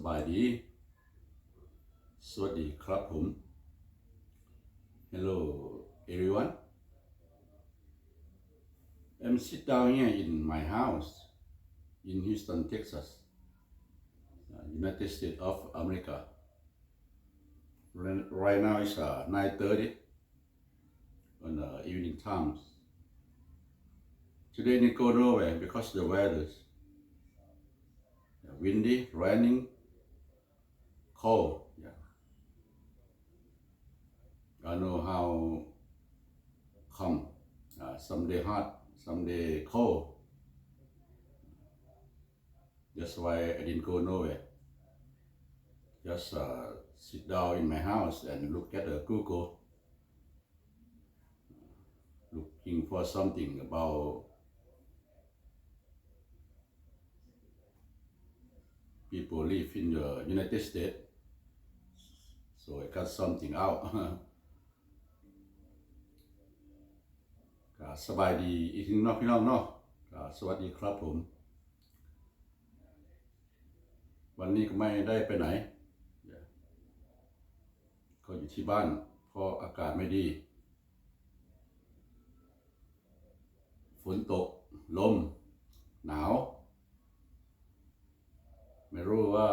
บายดีสวัสดีครับผม Hello everyone. I'm sit down here in my house in Houston, Texas, United States of America. Right now it's 9:30 on the evening times. Today didn't go nowhere because the weather's windy, raining, cold. Yeah, I know how come. Some day hot, some day cold. That's why I didn't go nowhere. Just sit down in my house and look at Google, looking for something about people live in the United States. So I got something out. ก็สบายดีอีกทีเนาะพี่น้องเนาะก็สวัสดีครับผม วันนี้ก็ไม่ได้ไปไหน ก็อยู่ที่บ้านเพราะอากาศไม่ดี ฝนตก ลม หนาว ไม่รู้ว่า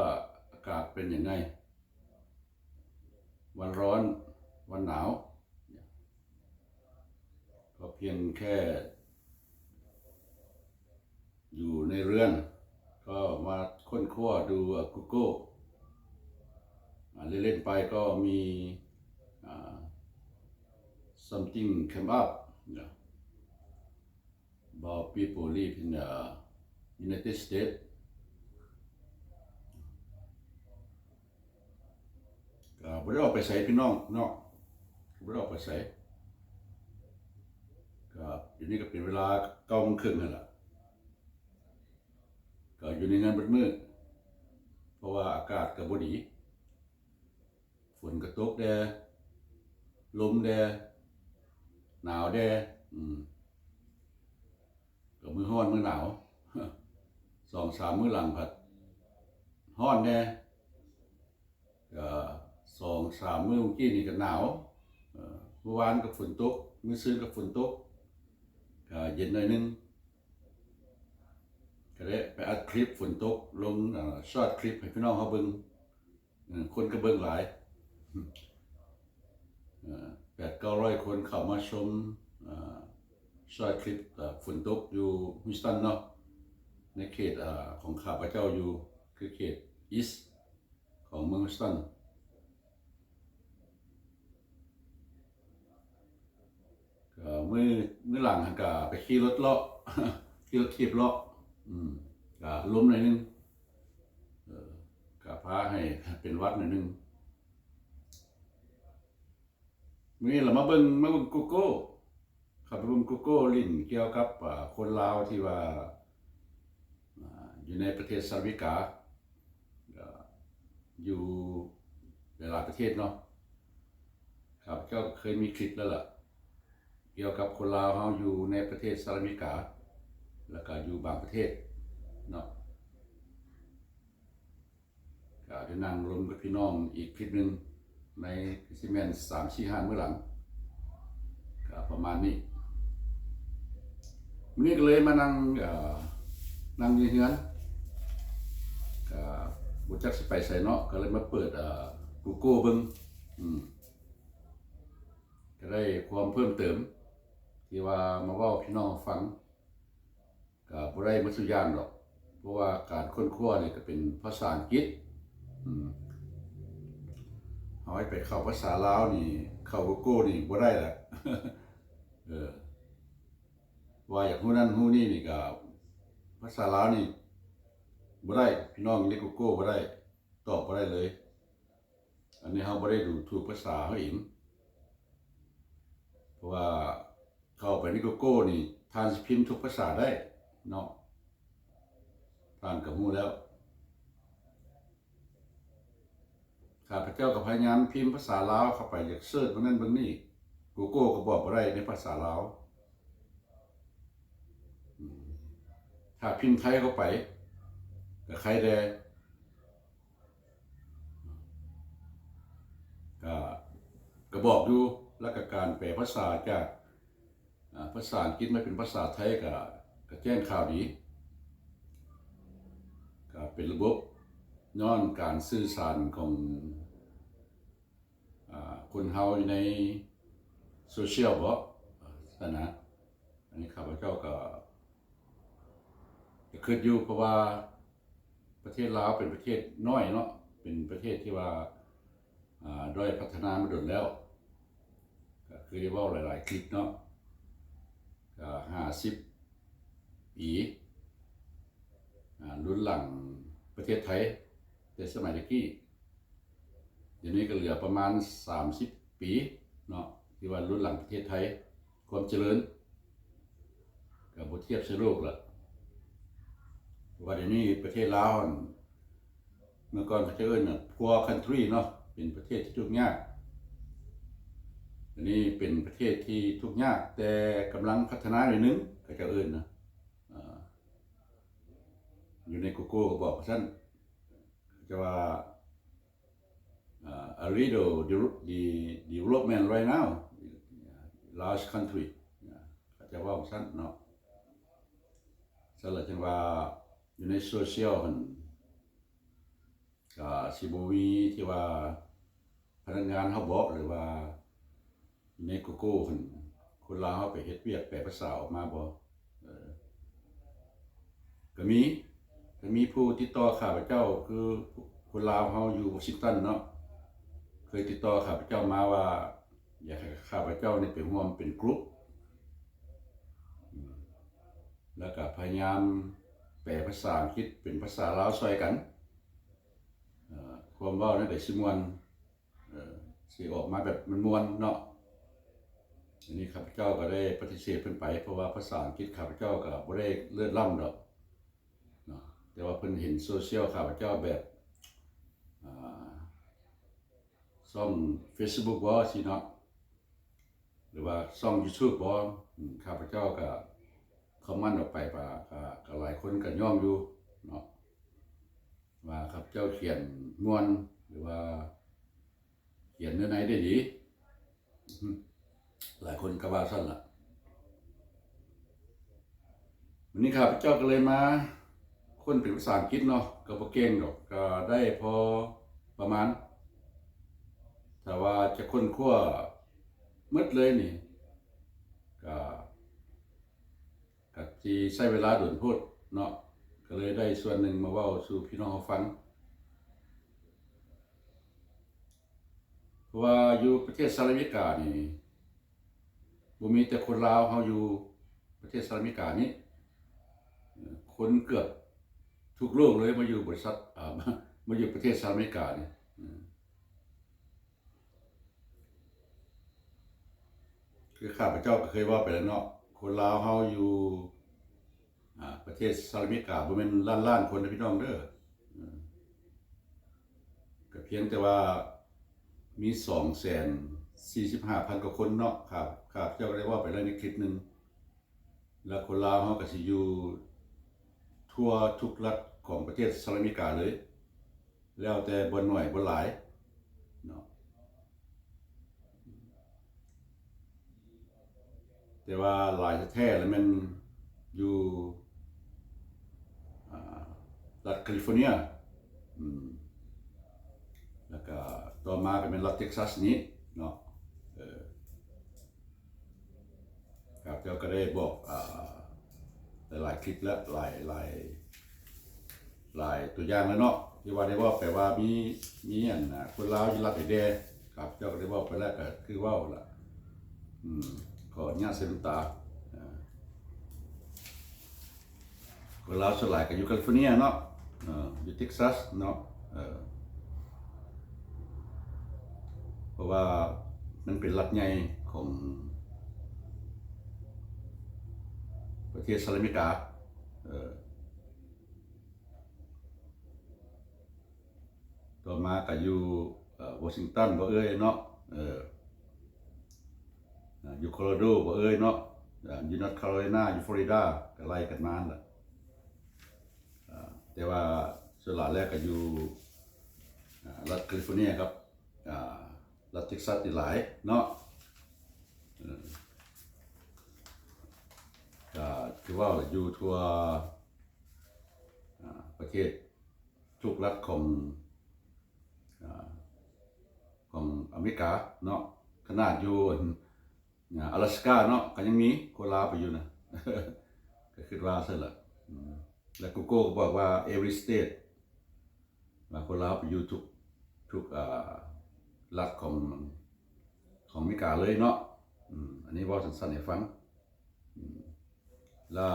อากาศเป็นยังไง วันร้อน วันหนาว ก็เพียงแค่อยู่ในเรือน ก็มาค้นคว้าดู Google เล่นๆไปก็มี something came up about people live in the United States. ก็ไม่ได้ออกไปใส่พี่น้องเนาะไม่ได้ออกไปใส่ก็อยู่นี่ก็เป็นเวลา9:30นั่นแหละก็อยู่ในงานมืดเพราะว่าอากาศก็บ่ดีฝนก็ตกแดดลมแดดหนาวแดดก็มื้อร้อนมื้อหนาว 2-3 มื้อหลังผัดร้อนแดดก็2-3 มื้อเมื่อกี้นี่ก็หนาวเมื่อวานก็ฝนตกมื้อซื่นก็ฝนตกก็เย็นหน่อยนึงก็ได้ไปอัดคลิปฝนตกลงช็อตคลิปให้พี่น้องเขาเบิ่งคนก็เบิ่งหลาย 800-900 คนเข้ามาชมช็อตคลิปฝนตกอยู่ฮิวสตันเนาะในเขตของข้าพเจ้าอยู่คือเขตอีสต์ของเมืองฮิวสตันก็มื้อหลังก็ไปขี่รถเลาะ ขี่รถถีบเลาะก็ล้มหน่อยนึงก็พาให้เป็นหวัดหน่อยนึงมื้อนี้เรามาเบิ่งGoogle ครับไปเบิ่ง Google ลิ้นเกี่ยวกับคนลาวที่ว่าอยู่ในประเทศสหรัฐอเมริกาอยู่หลายประเทศเนาะครับก็เคยมีคลิปแล้วล่ะเกี่ยวกับคนลาวเฮาอยู่ในประเทศสหรัฐอเมริกาแล้วก็อยู่บางประเทศเนาะก็จะนั่งรวมกับพี่น้องอีกคลิปนึงในสิแม่น 3-4-5 มื้อหลังก็ประมาณนี้มื้อนี้ก็เลยมานั่งอยู่เฮือนก็บ่จักสิไปไสเนาะก็เลยมาเปิดGoogle เบิ่งก็ได้ความเพิ่มเติมที่ว่ามาเว้าพี่น้องฟังก็บ่ได้หมดทุกอย่างหรอกเพราะว่าการค้นคว้านี่ก็เป็นภาษาอังกฤษเอาให้ไปเข้าภาษาลาวนี่เข้า Google นี่บ่ได้แหละ ว่าอยากฮู้นั่นฮู้นี่นี่ก็ภาษาลาวนี่บ่ได้พี่น้องเรียน Google บ่ได้ตอบบ่ได้เลยอันนี้เฮาบ่ได้ดูถูกภาษาเฮาเองเพราะว่าเข้าไปใน Google นี่ท่านสิพิมพ์ทุกภาษาได้เนาะท่านก็ฮู้แล้วข้าพเจ้าก็พยายามพิมพ์ภาษาลาวเข้าไปอยากเสิร์ชเบิ่งนั่นเบิ่งนี่ Google ก็บอกบ่ได้ในภาษาลาวถ้าพิมพ์ไทยเข้าไปก็ใครแด บอกอยู่แล้วก็การแปลภาษาจากภาษาอังกฤษไม่เป็นภาษาไทยก็แจ้งข่าวดีก็เป็นระบบย้อนการสื่อสารของคนเฮาอยู่ในโซเชียลบ่นะอันนี้ข้าพเจ้าก็คิดอยู่เพราะว่าประเทศลาวเป็นประเทศน้อยเนาะเป็นประเทศที่ว่าด้อยพัฒนามาโดนแล้วก็คือได้ว่าหลายๆคลิปเนาะก็50 ปีรุ่นหลังประเทศไทยแต่สมัยตะกี้เดี๋ยวนี้ก็เหลือประมาณ30 ปีเนาะที่ว่ารุ่นหลังประเทศไทยความเจริญกับบ่เทียบเชื้อโรคละว่าเดี๋ยวนี้ประเทศลาวเมื่อก่อนเขาจะเอิ้นpoor country เนาะเป็นประเทศที่ทุกข์ยากอันนี้เป็นประเทศที่ทุกข์ยากแต่กำลังพัฒนาหน่อยนึงก็จะเอิ้นนะอยู่ใน Google ก็บอกซั่นจะว่าa little development right now large country ก็จะว่าซั่นเนาะสำหรับจังว่าอยู่ในโซเชียลก็สิบ่มีที่ว่าพนักงานเฮาบอกหรือว่าใน Google คนลาวเฮาไปเฮ็ดเวียกแปลภาษาออกมาบ่ก็มีผู้ติดต่อข้าพเจ้าคือคนลาวเฮาอยู่วอชิงตันเนาะเคยติดต่อข้าพเจ้ามาว่าอยากให้ข้าพเจ้านี่ไปร่วมเป็นกลุ่มแล้วก็พยายามแปลภาษาอังกฤษเป็นภาษาลาวช่วยกันความเว้านั่นก็สิม่วนสิออกมาแบบมันม่วนเนาะอันนี้ข้าพเจ้าก็ได้ปฏิเสธเพิ่นไปเพราะว่าภาษาอังกฤษข้าพเจ้าก็บ่ได้เลิศล้ำดอกเนาะแต่ว่าเพิ่นเห็นโซเชียลข้าพเจ้าแบบช่อง Facebook บ่สิเนาะหรือว่าช่อง YouTube บ่ข้าพเจ้าก็คอมเมนต์ออกไปก็หลายคนก็ย่อมอยู่เนาะว่าข้าพเจ้าเขียนม่วนหรือว่าเขียนเนื้อในได้ดีหลายคนก็ว่าซั่นล่ะวันนี้ข้าพเจ้าก็เลยมาค้นเป็นภาษาอังกฤษเนาะก็บ่เก่งดอกก็ได้พอประมาณถ้าว่าจะค้นคว้าหมดเลยนี่ก็สิใช้เวลาโดนโพดเนาะก็เลยได้ส่วนหนึ่งมาเว้าสู่พี่น้องเฮาฟังเพราะว่าอยู่ประเทศสหรัฐอเมริกานี่บ่มีแต่คนลาวเฮาอยู่ประเทศสหรัฐอเมริกานี้คนเกือบทุกโลกเลยมาอยู่บริษัทมาอยู่ประเทศสหรัฐอเมริกานี่คือข้าพเจ้าก็เคยว่าไปแล้วเนาะคนลาวเฮาอยู่ประเทศสหรัฐอเมริกาบ่แม่นล้านๆคนนะพี่น้องเด้อก็เพียงแต่ว่ามี245,000 กว่าคนเนาะครับข้าพเจ้าก็ได้ว่าไปแล้วในคลิปนึงแล้วคนลาวเฮาก็สิอยู่ทั่วทุกรัฐของประเทศสหรัฐอเมริกาเลยแล้วแต่บ่น้อยบ่หลายเนาะแต่ว่าหลายแท้ๆแล้วมันอยู่รัฐแคลิฟอร์เนียแล้วก็ต่อมาก็เป็นรัฐเท็กซัสนี้เนาะครับเจ้าก็ได้บอกหลายคลิปและหลายตัวอย่างแล้วเนาะที่ว่าได้ว่าไปว่ามีอันคนลาวอยู่รัฐใดครับเจ้าก็ได้บอกไปแล้วก็คือว่าล่ะขออนุญาตเซ็นตาคนลาวส่วนหลายก็อยู่แคลิฟอร์เนียเนาะอยู่เท็กซัสเนาะเพราะว่ามันเป็นรัฐใหญ่ของประเทศสหรัฐอเมริกาต่อมาก็อยู่วอชิงตันบ่เอ้ยเนาะอยู่โคโลราโดบ่เอ้ยเนาะอยู่นอร์ทแคโรไลนาอยู่ฟลอริดาก็ไล่กันมาล่ะแต่ว่าส่วนหลายแรกก็อยู่รัฐแคลิฟอร์เนียครับ รัฐเท็กซัสนี่หลายเนาะก็คือว่าอยู่ทั่วประเทศทุกรัฐของอเมริกาเนาะขนาดอยู่阿拉สกาเนาะก็ยังมีคนลาวไปอยู่นะ ก็คิดว่าซะละแล้วกูโก้ก็บอกว่า every state ว่าคนลาวไปอยู่ทุกรัฐของอเมริกาเลยเนาะอันนี้ว่าสั้นๆให้ฟังแล้ว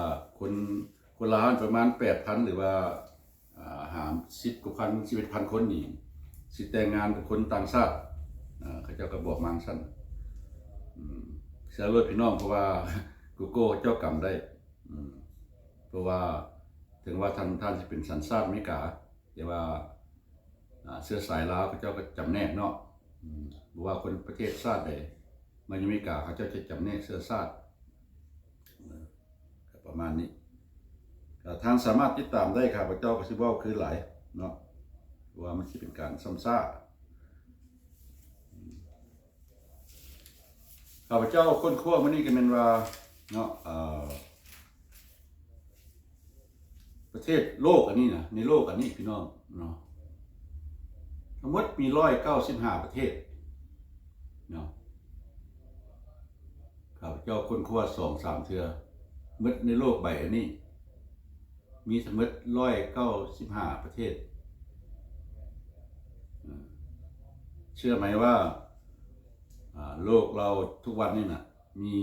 คนลาวประมาณ 8,000 หรือว่าหาม10 กว่าพัน 11,000 คนนี่สิแต่งงานกับคนต่างชาติเขาเจ้าก็บอกมังสั้นเสียรถพี่น้องเพราะว่ากูโก้เจ้ากรรมได้เพราะว่าถึงว่าท่านจะเป็นสัญชาติอเมริกาแต่ว่าเสื้อสายลาวเขาเจ้าก็จำแนกเนาะเพราะว่าคนประเทศชาติใดมาอยู่อเมริกาเขาเจ้าจะจำแนกเสื้อชาติประมาณนี้ทางสามารถติดตามได้ครับพระเจ้าก็สิว่าคือหลายเนาะว่ามันสิเป็นการซ้ำซากข้าพเจ้าค้นคว้ามันนี่ก็เป็นว่าเนาะประเทศโลกอันนี้นะในโลกอันนี้พี่น้องเนาะทั้งหมดมี195 ประเทศเนาะข้าพเจ้าค้นคว้า2-3 เทื่อหมดในโลกใบอันนี้มีทั้งหมด195 ประเทศเชื่อไหมว่าโลกเราทุกวันนี้นะมี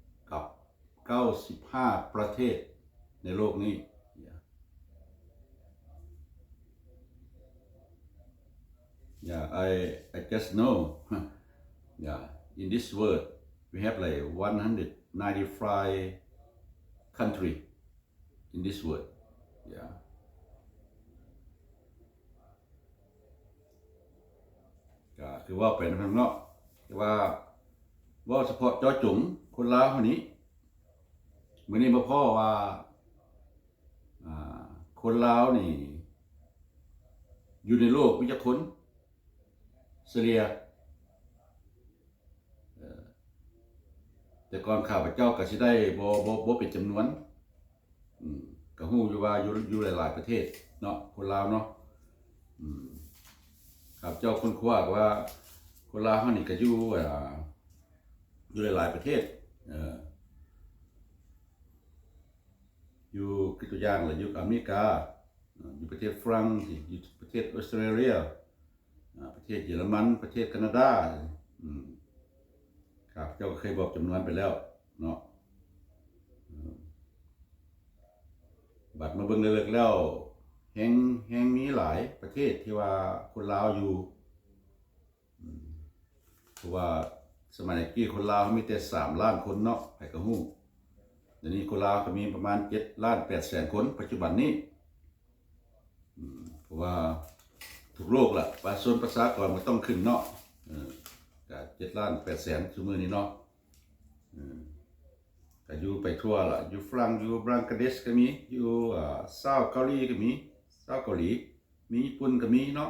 195 ประเทศในโลกนี้ Yeah, I just know. Yeah, in this world we have like 195 country in this world. Yeah. ก็คือว่าเป็นทางเนาะแต่ว่าเฉพาะเจาะจงคนลาวคนนี้มื้อนี้บ่พอว่าคนลาวนี่อยู่ในโลกมีจักคนเฉลี่ยแต่ก่อนข้าพเจ้าก็สิได้บ่เป็นจำนวนก็ฮู้อยู่ว่าอยู่หลายๆประเทศเนาะคนลาวเนาะข้าพเจ้าค้นคว้าว่าคนลาวเฮานี่ก็อยู่หลายๆประเทศอยู่คือตัวอย่างเลยอยู่อเมริกาอยู่ประเทศฝรั่งอยู่ประเทศออสเตรเลียประเทศเยอรมันประเทศแคนาดาครับเจ้าก็เคยบอกจำนวนไปแล้วเนาะบัดมาเบิ่งเลิกแล้วแห่งมีหลายประเทศที่ว่าคนลาวอยู่เพราะว่าสมัยกี้คนลาวมีแต่3 ล้านคนเนาะไผก็ฮู้เดี๋ยวนี้คนลาวก็มีประมาณ7,800,000 คนปัจจุบันนี้เพราะว่าทุกโลกล่ะประชากรมันต้องขึ้นเนาะก็7,800,000 ชั่วโมงนี้เนาะก็อยู่ไปทั่วล่ะอยู่ฝรั่งอยู่บังกลาเทศก็มีอยู่ซาวเกาหลีก็มีซาวเกาหลีมีญี่ปุ่นก็มีเนาะ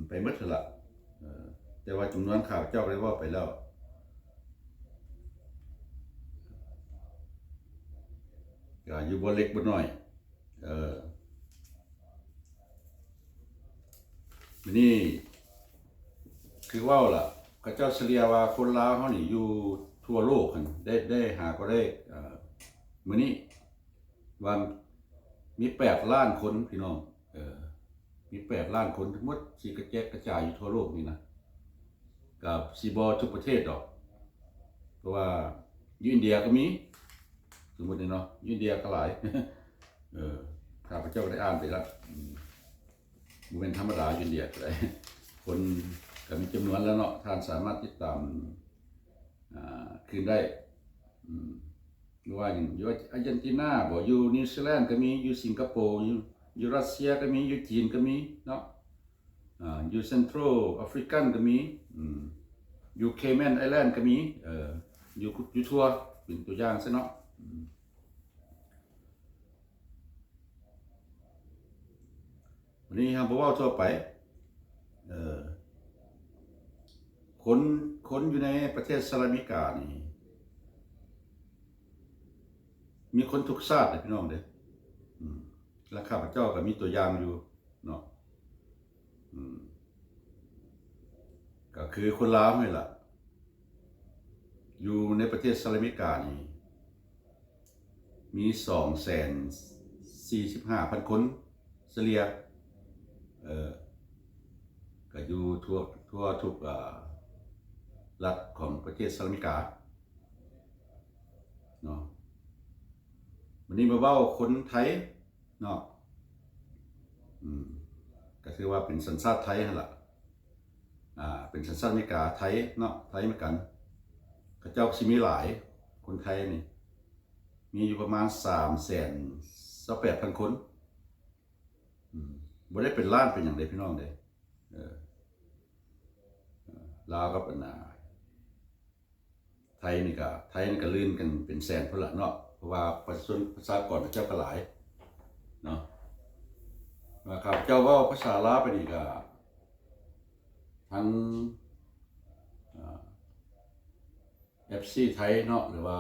ไปหมดล่ะแต่ว่าจำนวนข่าวเจ้าได้ว่าไปแล้วก็อยู่บ่เล็กบ่น้อยนี่คือว่าล่ะเขาเจ้าเฉลี่ยว่าคนลาวเฮานี่อยู่ทั่วโลกได้หาก็ได้มื้อนี้ว่ามี8 ล้านคนพี่น้องมี8 ล้านคนทั้งหมดสิกระจายอยู่ทั่วโลกนี่นะกับสิบ่ทุกประเทศดอกเพราะว่าอยู่อินเดียก็มีสมมุติเนาะอยู่อินเดียก็หลายข้าพเจ้าได้อ่านไปแล้วบ่เป็นธรรมดาอยู่อินเดียก็ได้คนก็มีจำนวนแล้วเนาะท่านสามารถติดตามคืนได้หรือว่าอยู่อาร์เจนตินาบ่อยู่นิวซีแลนด์ก็มีอยู่สิงคโปร์อยู่รัสเซียก็มีอยู่จีนก็มีเนาะอยู่เซ็นทรัลแอฟริกันก็มีอยู่เคแมนไอแลนด์ก็มีอยู่ทั่วเป็นตัวอย่างซะเนาะวันนี้ครับบ่เว้าทั่วไป คนอยู่ในประเทศสหรัฐอเมริกานี่มีคนทุกชาติเลยพี่น้องเด้และข้าพเจ้าก็มีตัวอย่างอยู่เนาะก็คือคนลาวนี่ล่ะอยู่ในประเทศสหรัฐอเมริกานี่มี245,000 คนเฉลี่ยก็อยู่ทั่วทุกรัฐของประเทศสหรัฐอเมริกาเนาะวันนี้มาเว้าคนไทยเนาะก็คือว่าเป็นสัญชาติไทยนั่นแหละเป็นสัญชาติอเมริกาไทยเนาะไทยเหมือนกันเขาเจ้าสิมีหลายคนไทยนี่มีอยู่ประมาณ328,000 คนบ่ได้เป็นล้านเป็นอย่างใดพี่น้องเด้ลาวกับไทยนี่ก็ลื่นกันเป็นแสนพุ่นละเนาะเพราะว่าประชากรเจ้าก็หลายเนาะว่าครับเจ้าเว้าภาษาลาวไปนี่ก็ทั้งFC ไทยเนาะหรือว่า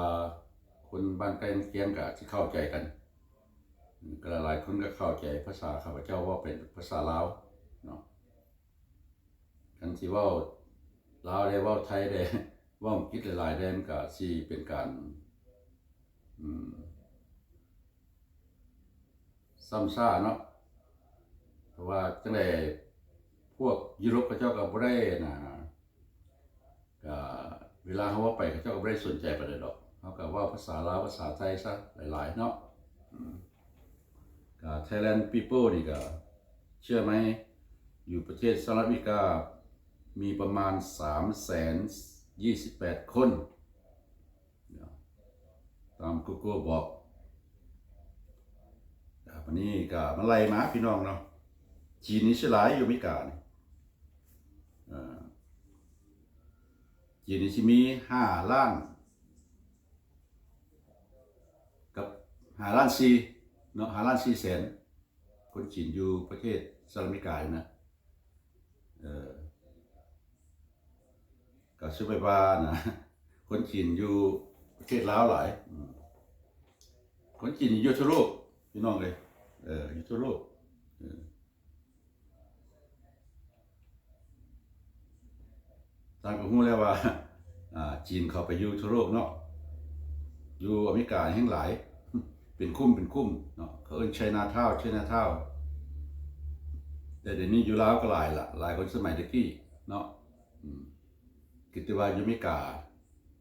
คนบ้านใกล้เคียงก็สิเข้าใจกันก็หลายคนก็เข้าใจภาษาข้าพเจ้าว่าเป็นภาษาลาวเนาะกันสิเว้าลาวได้เว้าไทยได้เว้าอังกฤษหลายๆได้มันก็สิเป็นการซ้ำซ่าเนาะเพราะว่าจังได๋พวกยุโรปเขาเจ้าก็บ่ได้ก็เวลาเขาว่าไปเขาเจ้าก็บ่ได้สนใจปานใดดอกเขาก็เว้าภาษาลาวภาษาไทยซะหลายๆเนาะThailand people นี่ก็เชื่อไหมอยู่ประเทศสหรัฐอเมริกามีประมาณ328,000 คนตาม Google บอกวันนี้ก็มาไล่มาพี่น้องเนาะจีนนี่สิหลายอยู่อเมริกานี่จีนนี่สิมี5 ล้านกับ5 ล้าน 4เนาะ5 ล้าน 4 แสนคนจีนอยู่ประเทศสหรัฐอเมริกานะก็ซื้อไปว่านะคนจีนอยู่ประเทศลาวหลายคนจีนอยู่ทั่วโลกพี่น้องเลยอยู่ทั่วโลกตามก็รู้แล้วว่าจีนเข้าไปอยู่ทั่วโลกเนาะอยู่อเมริกาแห่งหลายเป็นคุ้มเนาะเขาเอิ้นไชน่าทาวน์แต่เดี๋ยวนี้อยู่ลาวก็หลายละหลายคนสมัยตะกี้เนาะคิดว่าอยู่อเมริกา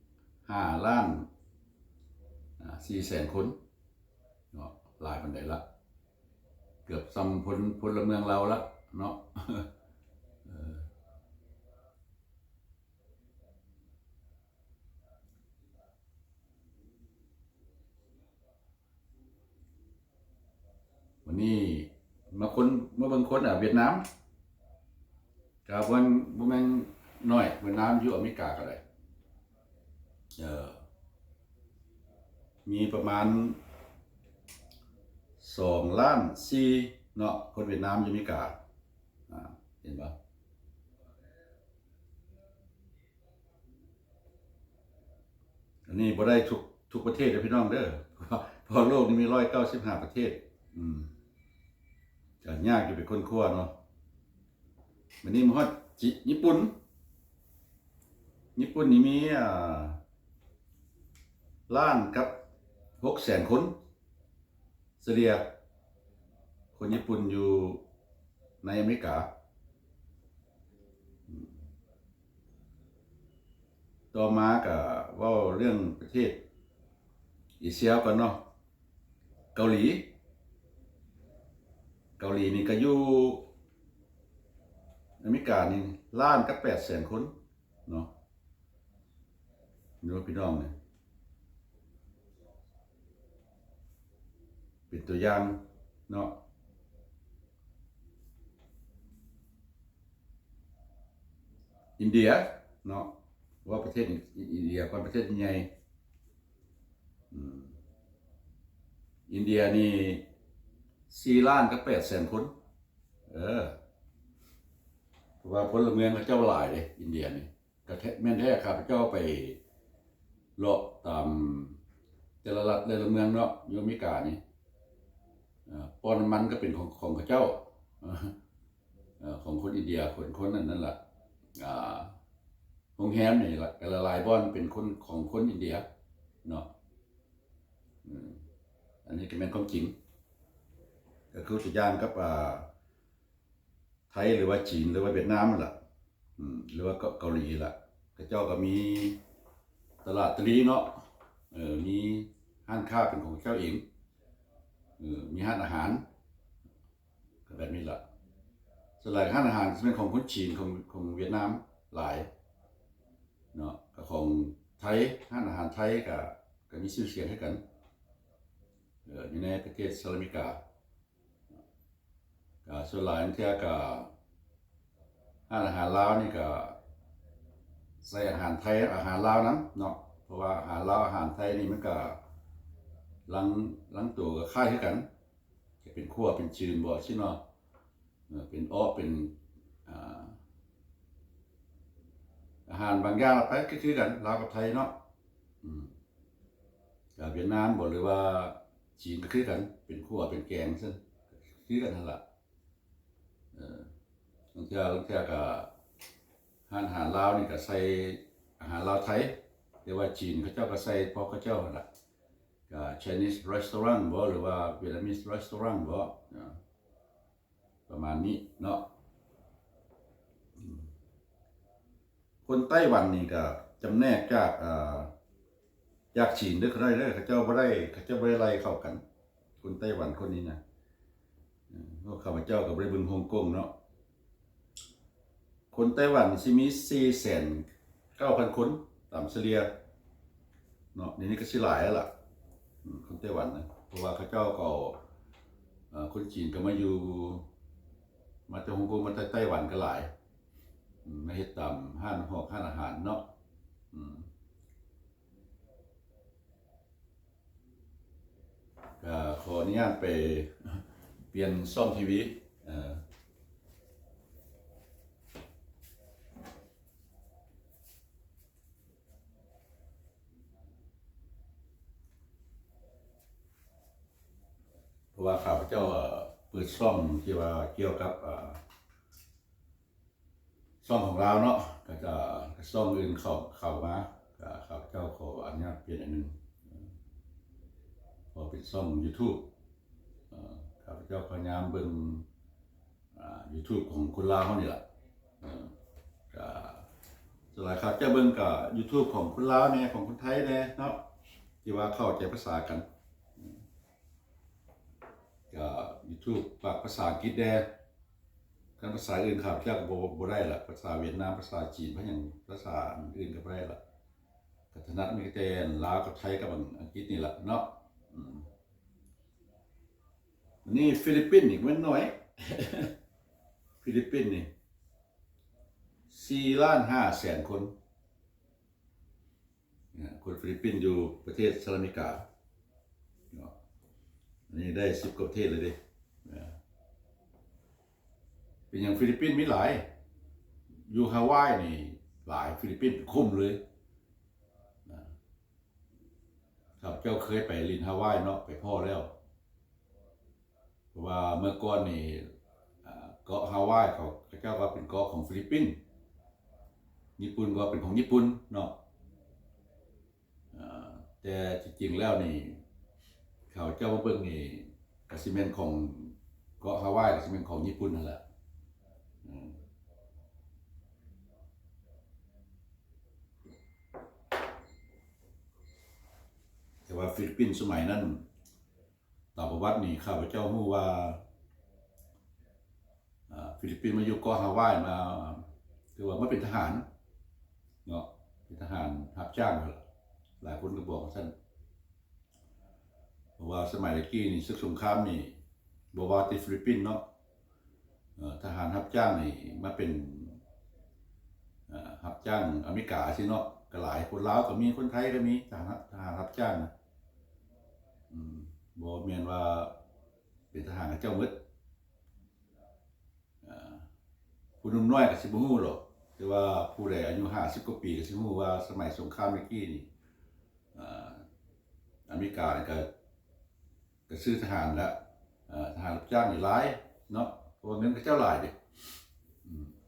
5 ล้าน 4 แสนคนเนาะหลายปานใดละเกือบซ้ำพลเมืองเราละเนาะวันนี้มาบางคนเวียดนามก็บ่แม่นน้อยเวียดนามอยู่อเมริกาก็ได้มีประมาณ2 ล้าน 4เนาะคนเวียดนามอยู่อเมริกาเห็นป่ะอันนี้บ่ได้ทุกประเทศเด้อพี่น้องเด้อเพราะโลกนี้มี195 ประเทศก็ยากอยู่เป็นคนคั่วเนาะวันนี้มาฮอดญี่ปุ่นนี่มีล้านกับ6 แสนคนเฉลี่ยคนญี่ปุ่นอยู่ในอเมริกาต่อมาก็เว้าเรื่องประเทศเอเชียก่อนเนาะเกาหลีนี่ก็อยู่อเมริกานี่ล้านกับ8 แสนคนเนาะดูพี่น้องเนี่ยเป็นตัวอย่างเนาะอินเดียเนาะว่าประเทศอินเดียเป็นประเทศใหญ่อินเดียนี่4 ล้านกับ8 แสนคนเพราะว่าพลเมืองเขาเจ้าหลายเลยอินเดียนี่ก็ ก็แม่นแท้ข้าพเจ้าไปเลาะตามแต่ละรัฐแต่ละเมืองเนาะอยู่อเมริกานี่ปอนมันก็เป็นของเขาเจ้าของคนอินเดียคนนั่นแหละโรงแรมนี่ละแต่ละลายบ่อนเป็นคนของคนอินเดียเนาะอันนี้ก็เป็นความจริงก็คือตัวอย่างกับไทยหรือว่าจีนหรือว่าเวียดนามนั่นแหละหรือว่าเกาหลีล่ะเขาเจ้าก็มีตลาดตรีเนาะมีห้างค้าเป็นของเจ้าเองมีห้างอาหารแบบนี้ล่ะส่วนหลายห้างอาหารจะเป็นของคนจีนของเวียดนามหลายเนาะกับของไทยห้างอาหารไทยก็มีชื่อเสียงให้กันอยู่ในประเทศสหรัฐอเมริกาส่วนหลายเที่ยก็ห้างอาหารลาวนี่ก็ใส่อาหารไทยอาหารลาวนั้นเนาะเพราะว่าอาหารลาวอาหารไทยนี่มันก็ลังตัวก็คล้ายกันจะเป็นขั้วเป็นจืดบ่ใช่เนาะเป็นอ้อเป็นอาหารบางอย่างไปก็คือกันลาวกับไทยเนาะกับเวียดนามบ่หรือว่าจีนก็คือกันเป็นขั้วเป็นแกงซึ่งคือกันนั่นแหละบางเทื่อก็อาหารลาวนี่ก็ใส่อาหารลาวไทยแต่ว่าจีนเขาเจ้าก็ใส่พอเขาเจ้านั่นแหละก็ Chinese restaurant บ่หรือว่า Vietnamese restaurant บ่ประมาณนี้เนาะคนไต้หวันนี่ก็จำแนกจากจีนเด้อเขาได้เขาเจ้าบ่ได้ไล่เข้ากันคนไต้หวันคนนี้นะเพราะข้าพเจ้าก็บ่ได้เบิ่งฮ่องกงเนาะคนไต้หวันสิมี 4,900,000 คนตามเฉลี่ยเนาะนี่ก็สิหลายแล้วล่ะคนไต้หวันนะเพราะว่าเขาเจ้าก็คนจีนก็มาอยู่มาจากฮ่องกงมาจากไต้หวันก็หลายมาเฮ็ดตามห้างอาหารเนาะก็ขออนุญาตไปเปลี่ยนซ่อมทีวีเพราะว่าข้าพเจ้าเปิดซ่อมที่ว่าเกี่ยวกับซ่อมของเราเนาะก็จะซ่อมอื่นเข้ามาก็ข้าพเจ้าขออนุญาตเปลี่ยนอันนึงพอเป็นซ่อม YouTube ข้าพเจ้าพยายามเบิ่งYouTube ของคนลาวเขานี่แหละก็ส่วนหลายครับจะเบิ่งกับ YouTube ของคนลาวแน่ของคนไทยแน่เนาะที่ว่าเข้าใจภาษากันก็ YouTube ปากภาษาอังกฤษแน่กันภาษาอื่นครับเจ้าก็บ่ได้ละภาษาเวียดนามภาษาจีนเพราะอย่างภาษาอื่นก็บ่ได้ละก็ถนัดมีแต่ลาวกับไทยกับอังกฤษนี่แหละเนาะนี่ฟิลิปปินส์อีกไม่น้อย ฟิลิปปินส์นี่4,500,000 คนคนฟิลิปปินส์อยู่ประเทศสหรัฐอเมริกาอันนี้ได้10 กว่าประเทศเลยดิเป็นอย่างฟิลิปปินส์มีหลายอยู่ฮาวายนี่หลายฟิลิปปินส์คุ้มเลยครับเจ้าเคยไปลินฮาวายเนาะไปพ่อแล้วเพราะว่าเมื่อก่อนนี่เกาะฮาวายเขาเจ้าก็เป็นเกาะของฟิลิปปินส์ญี่ปุ่นก็เป็นของญี่ปุ่นเนาะแต่จริงๆแล้วนี่เขาเจ้าว่าเบิ่งนี่กสิเมนของเกาะฮาวายกสิเมนของญี่ปุ่นนั่นแหละแต่ว่าฟิลิปปินส์สมัยนั้นตามประวัตินี่ข้าพเจ้ารู้ว่าฟิลิปปินส์มาอยู่เกาะฮาวายมาคือว่าไม่เป็นทหารเนาะเป็นทหารรับจ้างหลายคนก็บอกท่านเพราะว่าสมัยตะกี้นี่ศึกสงครามนี่บอกว่าที่ฟิลิปปินส์เนาะทหารรับจ้างนี่มาเป็นรับจ้างอเมริกาสิเนาะก็หลายคนลาวก็มีคนไทยก็มีทหารรับจ้างบ่แม่นว่าเป็นทหารกับเจ้าหมดผู้หนุ่มน้อยก็สิบ่ฮู้หรอกแต่ แต่ว่าผู้ใดอายุ50กว่าปีก็สิรู้ว่าสมัยสงครามเมื่อกี้นี่อ่าอเมริกาเนี่ยก็ซื้อทหารแล้วทหารรับจ้างนี่หลายเนาะเพราะว่าเงินเขาเจ้าหลายเด้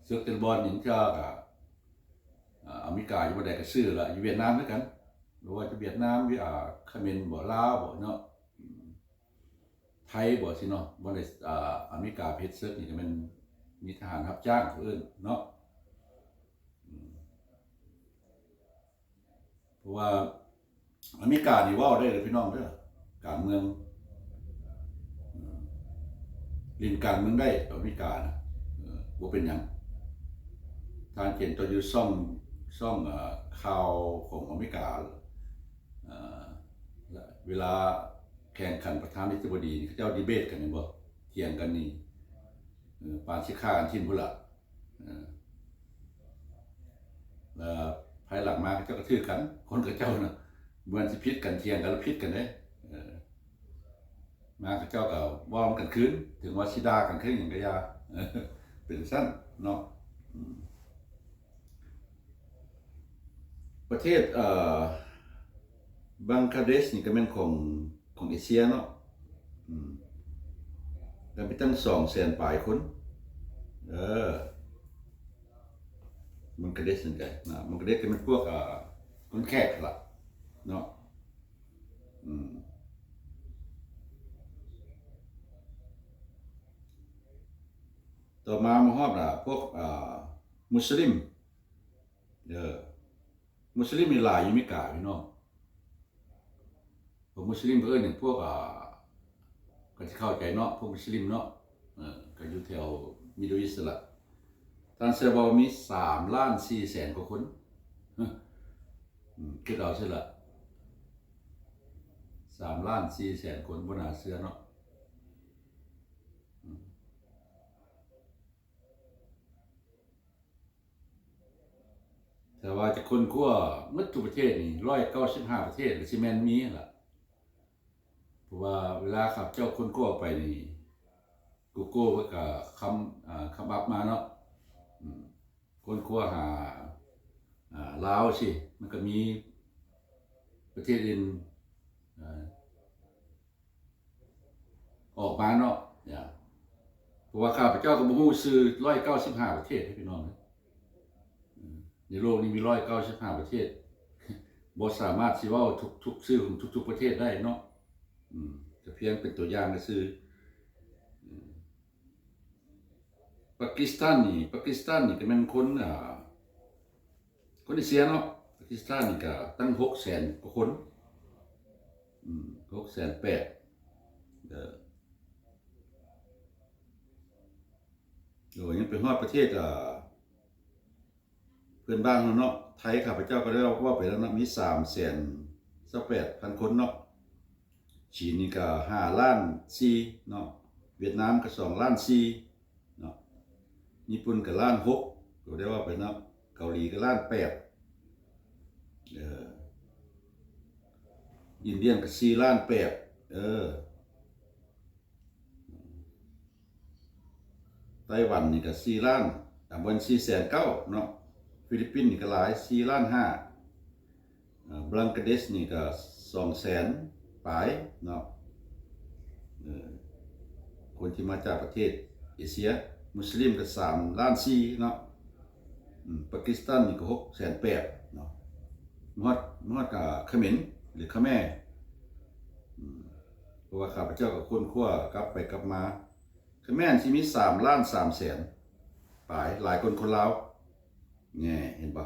เสือกเต็นบอลอย่างเจ้าก็อเมริกาอยู่บ่ได้ก็ซื้อละอยู่เวียดนามด้วยกันหรือว่าจะเวียดนามหรือเขมรบ่ลาวบ่เนาะไทยบ่สิเนาะบ่ได้อเมริกาเพชรเซิร์กนี่ก็มันมีทหารรับจ้างผู้อื่นเนาะเพราะว่าอเมริกานี่เว้าได้เลยพี่น้องเด้อการเมืองลินการเมืองได้อเมริกานะบ่เป็นหยังทางเขียนตัวอยู่ซ่องข่าวของอเมริกาเวลาแข่งขันประธานาธิบดีเขาเจ้าดีเบตกันนี่บ่เถียงกันนี่ปานสิฆ่ากันทิ้งพุ่นล่ะแล้วภายหลังมาเขาเจ้าก็ถือกันคนกับเจ้าน่ะเหมือนสิผิดกันเถียงกันแล้วผิดกันเด้มาเขาเจ้าก็ว้อมกันคืนถึงว่าสิด่ากันคืนหยังก็อย่าเป็นซั่นเนาะประเทศบังกลาเทศนี่ก็เป็นของเอเชียเนาะแต่มีตั้ง200,000ปลายคนบังกลาเทศนี่ไงนะบังกลาเทศก็เป็นพวกคนแขกล่ะเนาะต่อมาฮอดพวกมุสลิมมุสลิมมีหลายอยู่อเมริกาพี่น้องพวกมุสลิมเพิ่นอย่างพวกก็สิเข้าใจเนาะพวกมุสลิมเนาะก็อยู่แถวมิดเดิลอีสต์ล่ะท่านเชื่อบ่ว่ามี3,400,000 กว่าคนคิดเอาซิล่ะ3,400,000 คนบ่น่าเชื่อเนาะแต่ว่าจะคนทั่วหมดทุกประเทศนี่195ประเทศก็สิแม่นมีล่ะเพราะว่าเวลาขับเจ้าคนทั่วไปนี่ Google เพิ่นก็คำอัพมาเนาะคนทั่วหาลาวสิมันก็มีประเทศอื่นออกมาเนาะเพราะว่าข้าพเจ้าก็บ่ฮู้ชื่อ195ประเทศให้พี่น้องในโลกนี้มี195ประเทศบ่สามารถสิเว้าทุกชื่อของทุกประเทศได้เนาะแต่เพียงเป็นตัวอย่างซื่อปากีสถานนี่ก็แม่นคนเอเชียเนาะปากีสถานนี่ก็ตั้ง600,000 กว่าคน680,000ยังไปฮอดประเทศเพื่อนบ้านเนาะไทยข้าพเจ้าก็ได้ว่าไปแล้วนะมี328,000 คนเนาะจีนนี่ก็5,400,000เนาะเวียดนามก็2,400,000เนาะญี่ปุ่นก็1,600,000ก็ได้ว่าไปเนาะเกาหลีก็1,800,000อินเดียก็4,800,000ไต้หวันนี่ก็4,000,000บ่น4,900,000เนาะฟิลิปปินส์นี่ก็หลาย4,500,000บังกลาเทศนี่ก็200,000ปลายเนาะคนที่มาจากประเทศเอเชียมุสลิมก็3,400,000เนาะปากีสถานนี่ก็680,000เนาะมอดกับเขมรหรือเขแม่เพราะว่าข้าพเจ้ากับคนคั่วกลับไปกลับมาเขแม่นสิมี3,300,000ปลายหลายคนลาวแง่เห็นป่ะ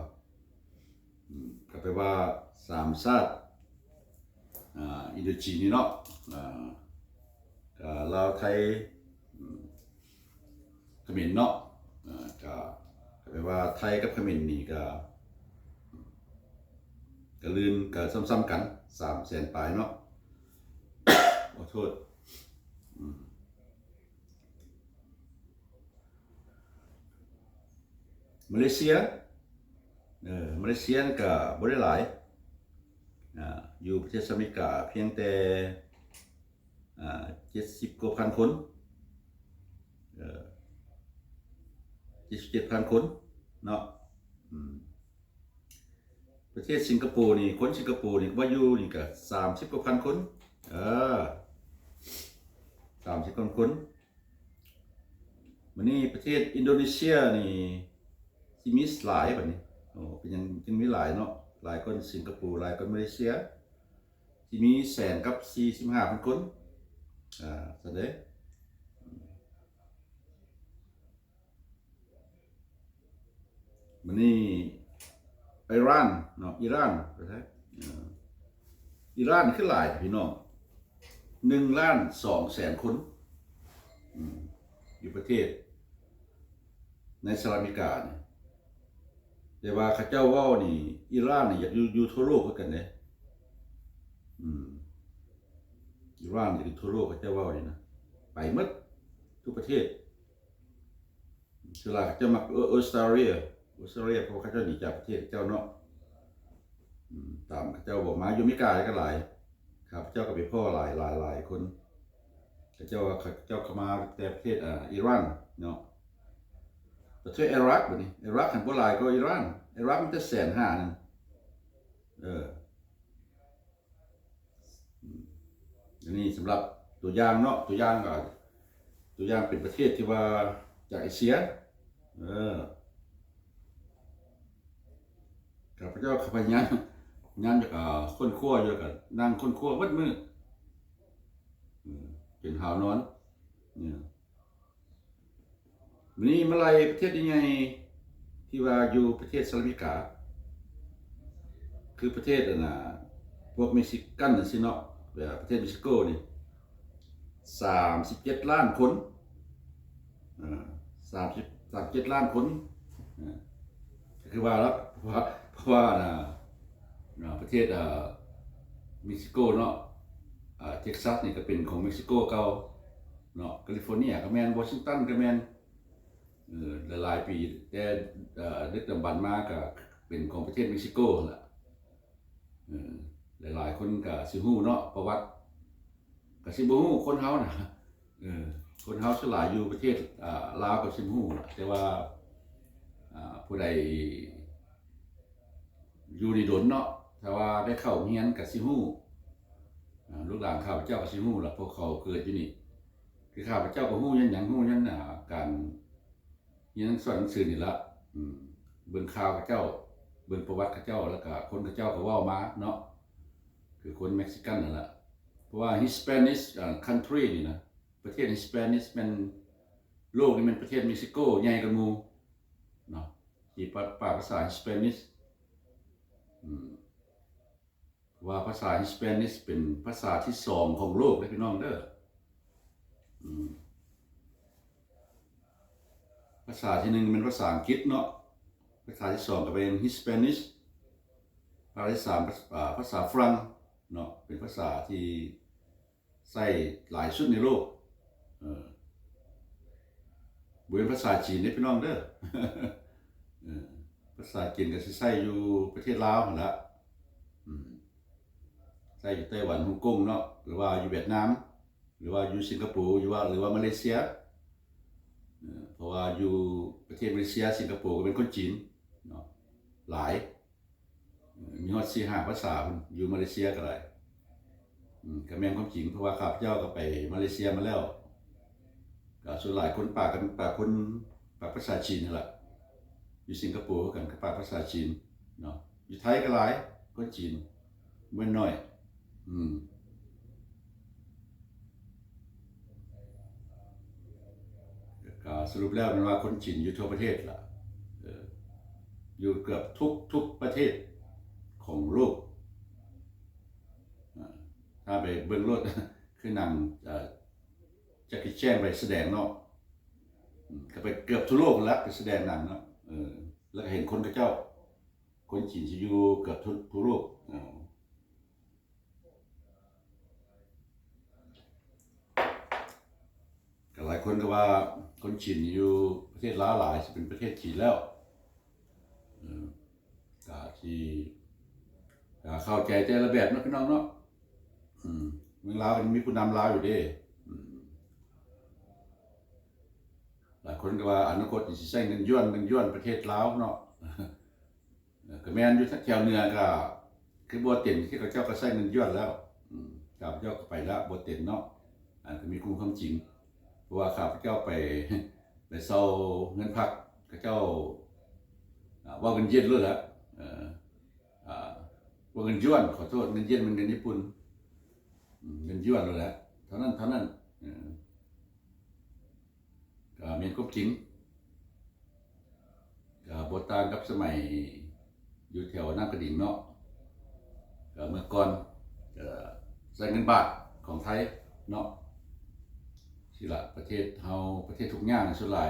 ก็แปลว่า3ชาติอินโดจีนนี่เนาะลาวไทยเขมรเนาะก็แปลว่าไทยกับเขมรนี่ก็ลืนก็ซ้ำๆกัน300,000ปลายเนาะขอโทษมาเลเซียก็บ่ได้หลายอยู่ประเทศสหรัฐอเมริกาเพียงแต่70 กว่าพันคน77,000 คนเนาะ ประเทศสิงคโปร์นี่คนสิงคโปร์นี่ว่าอยู่นี่ก็30 กว่าพันคนเออ30 กว่าคนวันนี้ประเทศอินโดนีเซียนี่สิมีหลายบัดนี้โอ้เป็นยังจึงมีหลายเนาะหลายคนสิงคโปร์หลายคนมาเลเซียสิมีแสนกับ45,000 คนแสดงวันนี้อิหร่านเนาะอิหร่านประเทศอิหร่านคือหลายพี่น้อง1,200,000 คนอยู่ประเทศในสหรัฐอเมริกาเนี่ยแต่ว่าเขาเจ้าว่านี่อิหร่านนี่อยากอยู่ทั่วโลกคือกันเด้อิหร่านอยากอยู่ทั่วโลกเขาเจ้าว่านี่นะไปหมดทุกประเทศส่วนหลายเขาเจ้ามักออสเตรเลียเพราะเขาเจ้าหนีจากประเทศเจ้าเนาะตามเขาเจ้าบอกมาอยู่อเมริกาก็หลายครับเจ้าก็ไปพ่อหลายคนเขาเจ้าเข้ามาแต่ประเทศอิหร่านเนาะประเทศอิรักแบบนี้อิรักหันบ่หลายก็อิหร่านอิรักมันจะ150,000นึงอันนี้สำหรับตัวอย่างเนาะตัวอย่างเป็นประเทศที่ว่าจากเอเชียข้าพเจ้าขับงานจากคนขั้วอยู่กับนั่งคนขั้ววัดมือเป็นหาวนอนเนี่ยวันนี้มาลายประเทศยังไงที่ว่าอยู่ประเทศสหรัฐอเมริกาคือประเทศพวกเม็กซิกันสิเนาะแบบประเทศเม็กซิโกนี่37 ล้านคน37 ล้านคนคือว่าแล้วเพราะว่าประเทศเม็กซิโกเนาะเท็กซัสนี่ก็เป็นของเม็กซิโกเก่าเนาะแคลิฟอร์เนียก็แมนวอชิงตันก็แมนหลายปีแต่ดึกดำบรรพ์มาก็เป็นของประเทศเม็กซิโกแหละหลายคนก็สิฮู้เนาะประวัติก็สิบ่ฮู้คนเฮาน่ะคนเฮาส่วนหลายอยู่ประเทศลาวก็สิฮู้แต่ว่าผู้ใดอยู่ในดนเนาะถ้าว่าได้เข้าเรียนก็สิฮู้ลูกหลานข้าพเจ้าก็สิฮู้ล่ะพวกเขาเกิดอยู่นี่คือข้าพเจ้าก็ฮู้ยันการเรียนสอนหนังสือนี่ละเบิ่งข่าวเขาเจ้าเบิ่งประวัติเขาเจ้าแล้วก็คนเขาเจ้าก็เว้ามาเนาะคือคนเม็กซิกันนั่นล่ะเพราะว่า Hispanic country นี่นะประเทศ Hispanic เป็นโลกนี่มันประเทศเม็กซิโกใหญ่กว่าหมู่เนาะที่ภาษา Hispanic ว่าภาษา Hispanic เป็นภาษาที่2ของโลกเลยพี่น้องเด้อภาษาที่1เป็นภาษาอังกฤษเนาะภาษาที่2ก็เป็น Hispanic ภาษาที่3ภาษาฝรั่งเนาะเป็นภาษาที่ใช้หลายสุดในโลกบ่เป็นภาษาจีนเด้พี่น้องเด้อภาษาจีนก็สิใช้อยู่ประเทศลาวนั่นล่ะใช้อยู่ไต้หวันฮ่องกงเนาะหรือว่าอยู่เวียดนามหรือว่าอยู่สิงคโปร์หรือว่ามาเลเซียเพราะว่าอยู่ประเทศมาเลเซียสิงคโปร์ก็เป็นคนจีนเนาะหลายมีฮอด4-5 ภาษาอยู่มาเลเซียก็ได้ก็แม่นความจริงเพราะว่าข้าพเจ้าก็ไปมาเลเซียมาแล้วก็ส่วนหลายคนปากภาษาจีนนั่นแหละอยู่สิงคโปร์กันก็ปากภาษาจีนเนาะอยู่ไทยก็หลายคนจีนไม่น้อยสรุปแล้วมันว่าคนจีนอยู่ทั่วประเทศล่ะอยู่เกือบทุกประเทศของโลกถ้าไปเบิ่งรถคือหนังแจ็คกี้แชนไปแสดงเนาะก็ไปเกือบทั่วโลกแล้วไปแสดงหนังเนาะแล้วก็เห็นคนกับเจ้าคนจีนที่อยู่เกือบทั่วโลกหลายคนก็ว่าคนจีนอยู่ประเทศลาวหลายจะเป็นประเทศจีนแล้วที่เข้าใจแต่ละแบบนะพี่น้องเนาะเมืองลาวมันมีผู้นำลาวอยู่ดิหลายคนก็ว่าอนาคตจะใช้เงินย้วนประเทศลาวเนาะ ก็แม่นอยู่แถวเหนือก็คือบัวเต็นที่เขาเจ้าก็ใช้เงินย้อนแล้วข้าพเจ้าก็ไปแล้วบัวเต็นเนาะก็มีคุ้มคำจริงเพราะว่าข้าพเจ้าไปเซาเงินพักเขาเจ้าว่าเงินเย็นเลยละว่าเงินย้อนขอโทษเงินเย็นมันเงินญี่ปุ่นเงินย้อนเลยละเท่านั้นก็มีคุ้มจริงก็บทต่างกับสมัยอยู่แถวน้ำกระดิ่งเนาะก็เมื่อก่อนใช้เงินบาทของไทยเนาะสิละประเทศเฮาประเทศทุกอย่างส่วนใหญ่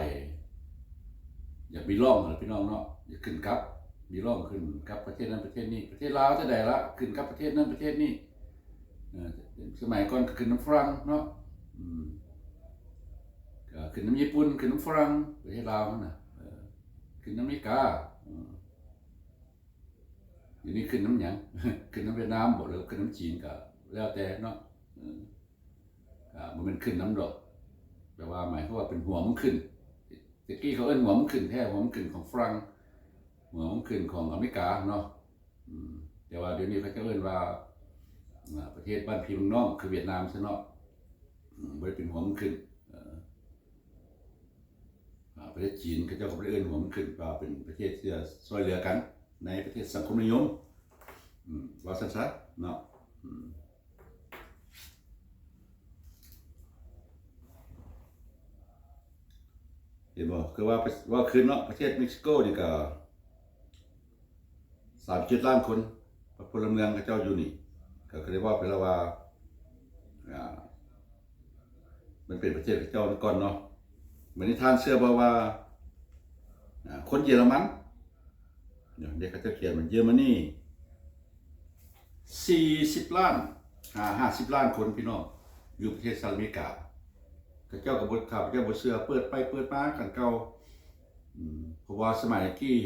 อยากมีร่องเหรอพี่น้องเนาะอยากขึ้นกับมีร่องขึ้นกับประเทศนั้นประเทศนี้ประเทศลาวจะได้ละขึ้นกับประเทศนั้นประเทศนี้สมัยก่อนก็ขึ้นน้ำฝรั่งเนาะก็ขึ้นน้ำญี่ปุ่นขึ้นน้ำฝรั่งประเทศลาวนะขึ้นน้ำอเมริกาอยู่นี่ขึ้นน้ำหยัง ขึ้นน้ำเวียดนามบอกเลยขึ้นน้ำจีนก็แล้วแต่เนาะมันเป็นขึ้นน้ำดอกแปลว่าหมายความว่าเป็นหัวมันขึ้นตะกี้เขาเอิ้นหัวมันขึ้นแท้หัวมันขึ้นของฝรั่งหัวมันขึ้นของอเมริกาเนาะแต่ว่าเดี๋ยวนี้เขาจะเอิ้นว่าประเทศบ้านพี่เมืองน้องคือเวียดนามซะเนาะไม่ได้เป็นหัวมันขึ้นประเทศจีนเขาเจ้าก็ไม่ได้เอิ้นหัวมันขึ้นว่าเป็นประเทศที่ช่วยเหลือกันในประเทศสังคมนิยมว่าสั้นๆเนาะเห็นบอกคือว่าคืนเนาะประเทศเม็กซิโกนี่ก็37 ล้านคนพลเมืองเขาเจ้าอยู่นี่ก็เรียกว่าเป็นว่ามันเป็นประเทศเขาเจ้าก่อนเนาะเหมือนที่ท่านเชื่อว่าคนเยอรมันเด็กเขาจะเขียนมันเยอรมนี40 ล้าน50 ล้านคนพี่น้องอยู่ประเทศสหรัฐอเมริกาเขาเจ้ากับบทข่าวเขาเจ้าบทเสือเปิดไปเปิดมากันเก่าเพราะว่าสมัยกี้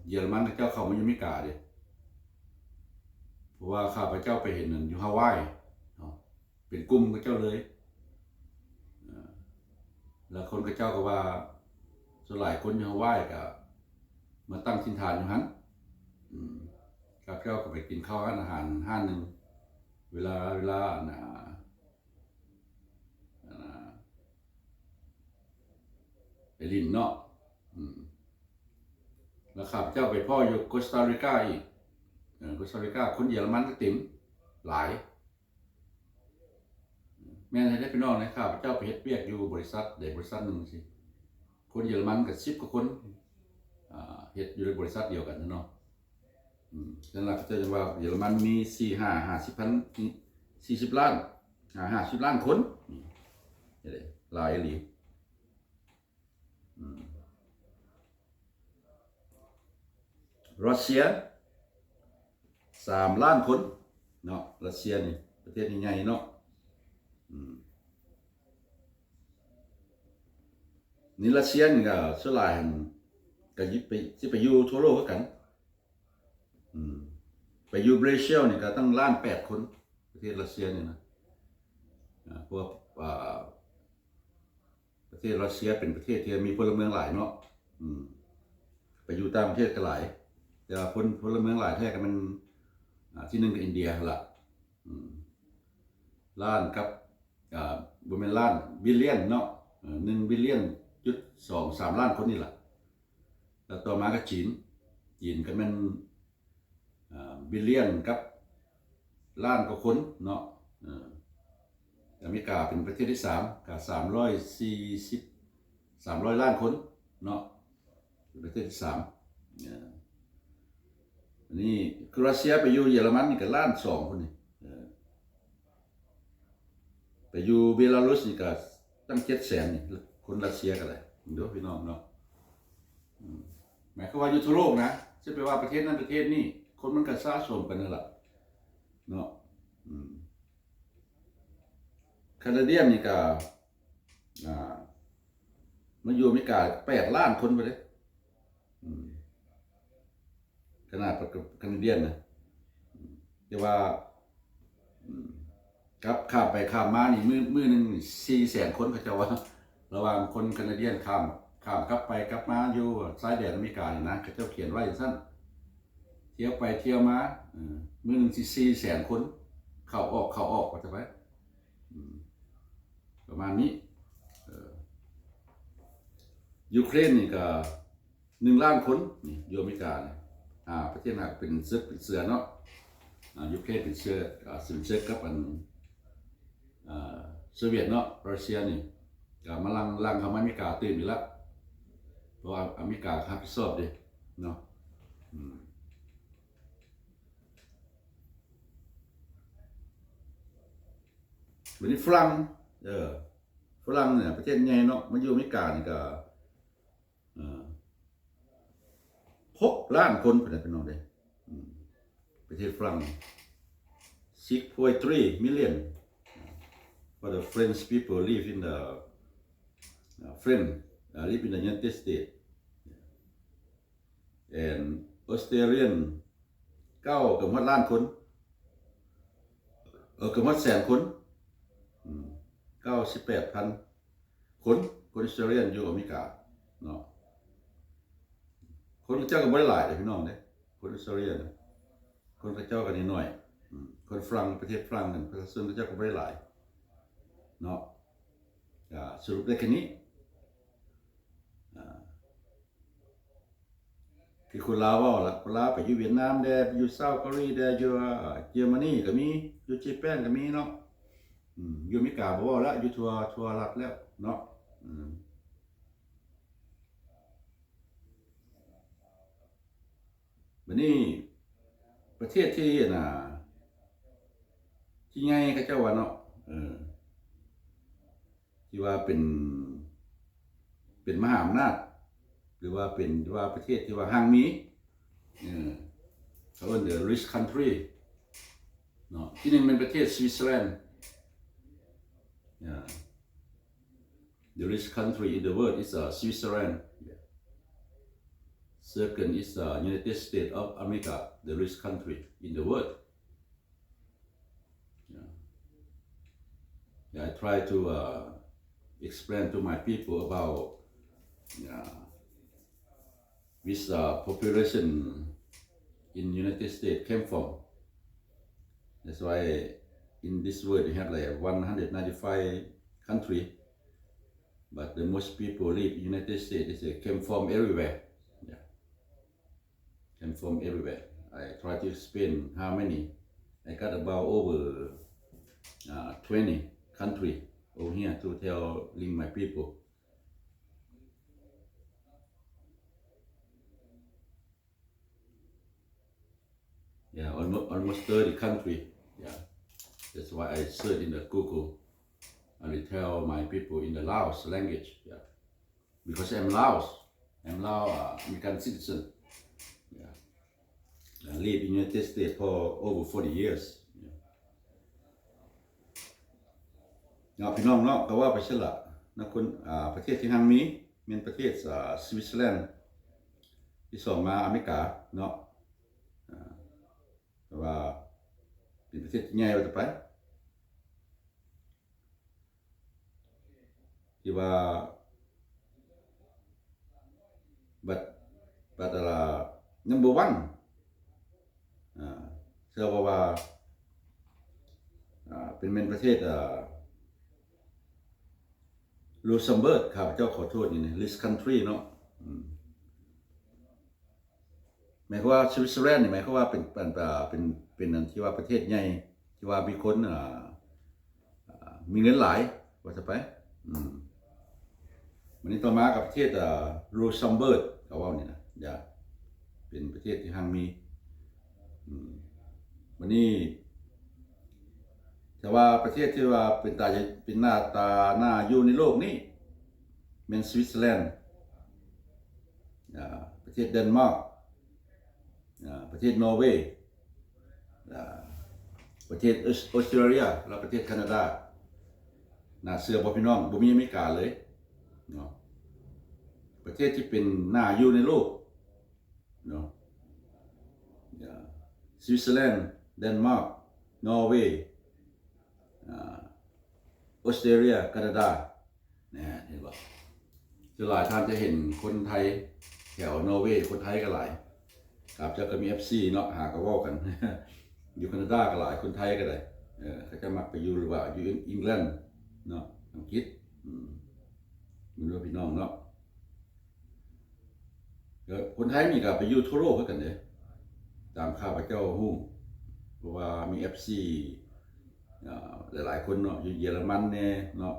เยอรมันเขาเจ้าเข้ามาอยู่อเมริกาเด้เพราะว่าข้าพเจ้าไปเห็นอยู่ฮาวายเป็นกลุ่มเขาเจ้าเลยแล้วคนเขาเจ้าก็ว่าส่วนหลายคนอยู่ฮาวายก็มาตั้งถิ่นฐานอยู่ฮั่นข้าพเจ้าก็ไปกินข้าวอาหารห้านหนึ่งเวลาไปลินเนาะแล้วข้าพเจ้าไปพ่ออยู่โคสตาริกาอีกโคสตาริกาคนเยอรมันก็เต็มหลายแม่ให้ได้พี่น้องนะข้าพเจ้าไปเฮ็ดเวียกอยู่บริษัทเด็กบริษัทหนึ่งสิคนเยอรมันกับ10 กว่าคนเฮ็ดอยู่ในบริษัทเดียวกันเนาะนั่นแหละเขาจะว่าเยอรมันมี40 ล้าน50 ล้านคนหลายหลีรัสเซีย3 ล้านคนเนาะรัสเซียนี่ประเทศใหญ่ๆเนาะนี่รัสเซียนี่ก็ส่วนหลายก็ยิบไปอยู่ทั่วโลกกันไปอยู่บราซิลนี่ก็ตั้ง1.8 ล้านคนประเทศรัสเซียนี่นะพวกประเทศรัสเซียเป็นประเทศที่มีพลเมืองหลายเนาะไปอยู่ต่างประเทศก็หลายแต่พลเมืองหลายแท้ก็มันที่1กับอินเดียล่ะล้านกับบ่แม่นล้านบิลเลียนเนาะ1 บิลเลียน3 ล้านคนนี่ล่ะแล้วต่อมาก็จีนก็มันบิลเลียนกับล้านกว่าคนเนาะอเมริกาเป็นประเทศที่3ก็300 ล้านคนเนาะเป็นประเทศที่3อันนี้คือรัสเซียไปอยู่เยอรมันนี่ก็1.2 ล้านคนนี่ไปอยู่เบลารุสนี่ก็ตั้ง700,000นี่คนรัสเซียก็ได้เดี๋ยวพี่น้องเนาะหมายความว่าอยู่ทั่วโลกนะจะไปว่าประเทศนั้นประเทศนี้คนมันก็สะสมกันนั่นแหละเนาะแคนาเดียนนี่ก็มาอยู่อเมริกา8 ล้านคนไปเลยขนาดแคนาเดียนนะแต่ว่าครับข้ามไปข้ามมานี่มือหนึ่ง400,000 คนเขาจะว่าระหว่างคนแคนาเดียนข้ ข้ามกลับไปกลับมาอยู่ชายแดนอเมริกานี่นะเขาเจ้าเขียนไว้สั้นเที่ยวไปเที่ยวมามื้อหนึงสิ400,000 คนเข้าออกว่าจะไปประมาณนี้ยูเครนนี่ก็1,000,000 คนนี่อยู่อเมริกาเนี่ยประเทศนั้นเป็นเสือเนาะยูเครนเป็นเสือกับอันโซเวียตเนาะรัสเซียนี่ก็มาลังเข้ามาอเมริกาตื่นอยู่แล้วเพราะว่าอเมริการับผิดชอบดิเนาะวันนี้ฝรั่งเนี่ยประเทศใหญ่เนาะมาอยู่อเมริกานี่ก็6,000,000 คนเป็นน้องเด้ประเทศฝรั่ง6.3 million for the French people live in the live in the United States and Australian 9 กับ1,000,000 คนกับ100,000 คน98,000 คนออสเตรเลียนอยู่อเมริกาเนาะคนเจ้าก็บ่ได้หลายเลยพี่น้องเด้คนออสเตรเลียนคนเจ้าก็นิดหน่อยคนฝรั่งประเทศฝรั่งนั่นประชาชนเจ้าก็บ่ได้หลายเนาะสรุปได้แค่นี้ที่คนลาวว่าล่ะคนลาวไปอยู่เวียดนามได้ไปอยู่เซาท์เกาหลีได้อยู่เยอรมนีก็มีอยู่ญี่ปุ่นก็มีเนาะอยู่อเมริกาบ่ว่าละอยู่ทั่วรัฐแล้วเนาะบัดนี้ประเทศที่ที่ใหญ่เขาเจ้าว่าเนาะที่ว่าเป็นมหาอำนาจหรือว่าเป็นว่าประเทศที่ว่าห่างมีเขาเรียก the rich country เนาะที่นึงเป็นประเทศสวิตเซอร์แลนด์the rich country in the world is Switzerland. Second is United States of America, the rich country in the world. I try to explain to my people about which population in United States came from. That's why in this world we have like 195 countries, but the most people live in United States. They came from everywhere. Came from everywhere. I try to explain how many. I got about over 20 countries over here to telling my people. Yeah, almost 30 countries. Yeah, that's why I search in the Google and I tell my people in the Laos language. Yeah, because I'm Laos American citizen. I live in United States for over 40 years. พี่น้องเนาะก็ว่าไปเช่นละนะคนประเทศที่ห่างมีเป็นประเทศสวิตเซอร์แลนด์ที่ส่งมาอเมริกาเนาะแต่ว่าเป็นประเทศใหญ่ว่าจะไปที่ว่าบัดnumber 1เชื่อว่าเป็นประเทศลูเซมเบิร์กครับเจ้าขอโทษนี่ลิสคันทรีเนาะหมายความว่าสวิตเซอร์แลนด์นี่หมายความว่าเป็นอันที่ว่าประเทศใหญ่ที่ว่ามีคนมีเงินหลายว่าจะไปวันนี้ต่อมากับประเทศลูเซมเบิร์กเขาว่านี่นะอย่าเป็นประเทศที่ห่างมีวันนี้แต่ว่าประเทศที่ว่าเป็นหน้าตาหน้าอยู่ในโลกนี้เป็นสวิตเซอร์แลนด์ประเทศเดนมาร์กประเทศนอร์เวย์ประเทศออสเตรเลียและประเทศแคนาดาน่าเชื่อบ่พี่น้องบ่มีอเมริกาเลยเนาะประเทศที่เป็นหน้าอยู่ในโลกเนาะสวิตเซอร์แลนด์เดนมาร์กนอร์เวย์ออสเตรเลียแคนาดาเนี่ยเห็นป่ะ จะหลายท่านจะเห็นคนไทยแถวนอร์เวย์คนไทยก็หลายครับจะก็มี FC เนาะหากระว่ากัน อยู่แคนาดาก็หลายคนไทยก็ได้เขาจะมักไปอยู่หรือว่าอยู่อังกฤษเนาะอังกฤษมันว่าพี่น้องเนาะคนไทยนี่ก็ไปอยู่ทั่วโลกเหมือนกันเลยตามข้าพเจ้าฮู้เพราะว่ามี FC หลายๆคนเนาะอยู่เยอรมันแน่เนาะ